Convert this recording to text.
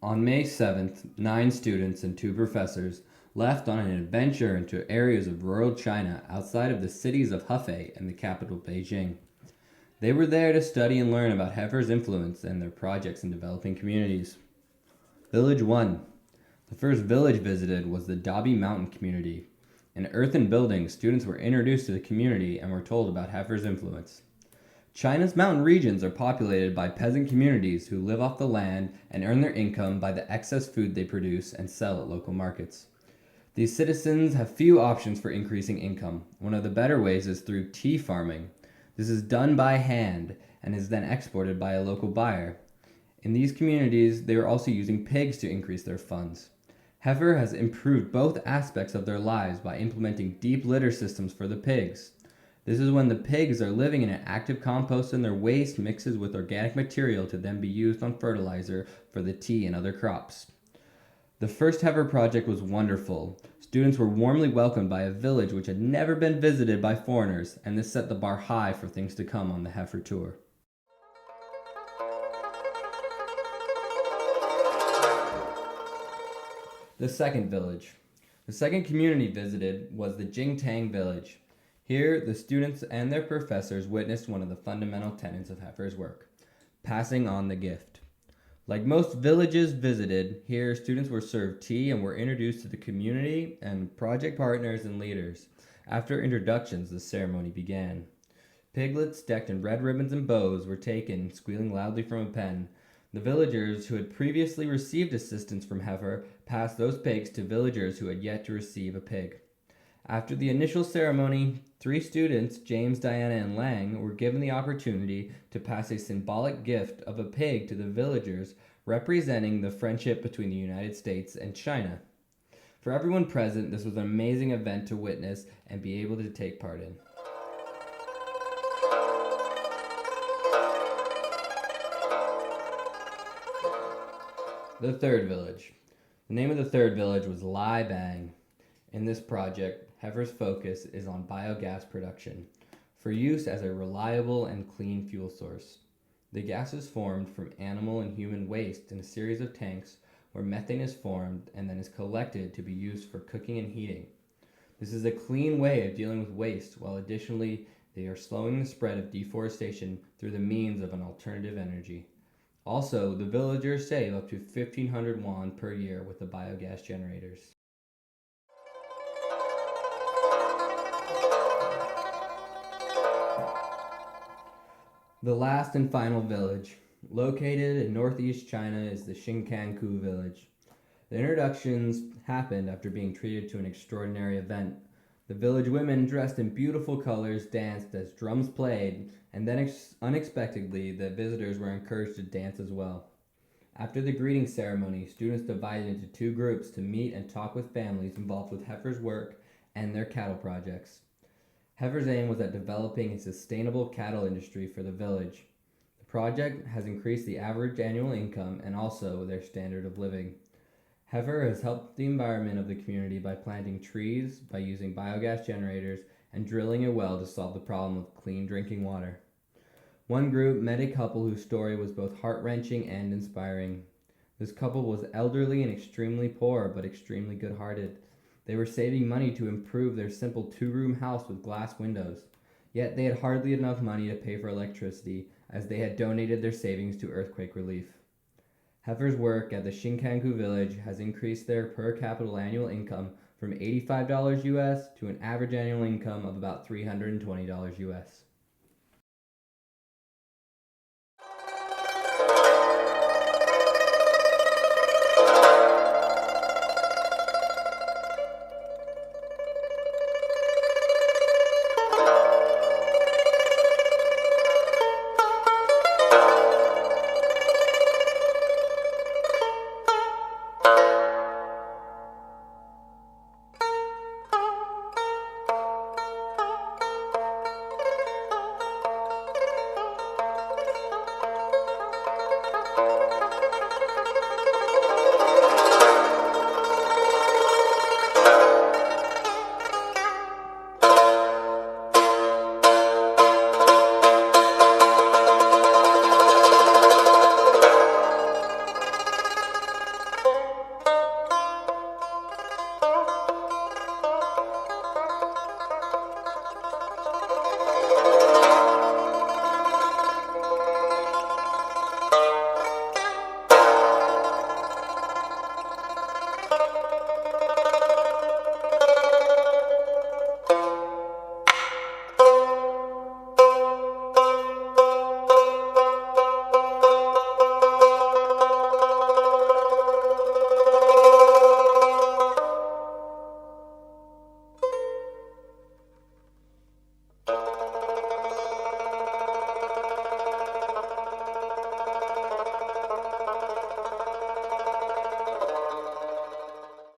On May 7th, 9 students and 2 professors left on an adventure into areas of rural China outside of the cities of Hefei and the capital Beijing. They were there to study and learn about Heifer's influence and their projects in developing communities. Village 1. The first village visited was the Dabi Mountain community. In earthen buildings, students were introduced to the community and were told about Heifer's influence. China's mountain regions are populated by peasant communities who live off the land and earn their income by the excess food they produce and sell at local markets. These citizens have few options for increasing income. One of the better ways is through tea farming. This is done by hand and is then exported by a local buyer. In these communities, they are also using pigs to increase their funds. Heifer has improved both aspects of their lives by implementing deep litter systems for the pigs. This is when the pigs are living in an active compost and their waste mixes with organic material to then be used on fertilizer for the tea and other crops. The first Heifer project was wonderful. Students were warmly welcomed by a village which had never been visited by foreigners, and this set the bar high for things to come on the Heifer tour. The second village. The second community visited was the Jingtang village. Here, the students and their professors witnessed one of the fundamental tenets of Heifer's work, passing on the gift. Like most villages visited, here students were served tea and were introduced to the community and project partners and leaders. After introductions, the ceremony began. Piglets decked in red ribbons and bows were taken, squealing loudly from a pen. The villagers who had previously received assistance from Heifer passed those pigs to villagers who had yet to receive a pig. After the initial ceremony, 3 students, James, Diana, and Lang, were given the opportunity to pass a symbolic gift of a pig to the villagers, representing the friendship between the United States and China. For everyone present, this was an amazing event to witness and be able to take part in. The third village. The name of the third village was Lai Bang. In this project, Heifer's focus is on biogas production for use as a reliable and clean fuel source. The gas is formed from animal and human waste in a series of tanks where methane is formed and then is collected to be used for cooking and heating. This is a clean way of dealing with waste, while additionally they are slowing the spread of deforestation through the means of an alternative energy. Also, the villagers save up to 1,500 won per year with the biogas generators. The last and final village. Located in northeast China is the Xinkanku village. The introductions happened after being treated to an extraordinary event. The village women, dressed in beautiful colors, danced as drums played, and then unexpectedly, the visitors were encouraged to dance as well. After the greeting ceremony, students divided into 2 groups to meet and talk with families involved with Heifer's work and their cattle projects. Heifer's aim was at developing a sustainable cattle industry for the village. The project has increased the average annual income and also their standard of living. Heifer has helped the environment of the community by planting trees, by using biogas generators, and drilling a well to solve the problem of clean drinking water. One group met a couple whose story was both heart-wrenching and inspiring. This couple was elderly and extremely poor, but extremely good-hearted. They were saving money to improve their simple 2-room house with glass windows. Yet they had hardly enough money to pay for electricity, as they had donated their savings to earthquake relief. Heifer's work at the Xinkanku village has increased their per capita annual income from $85 US to an average annual income of about $320 US.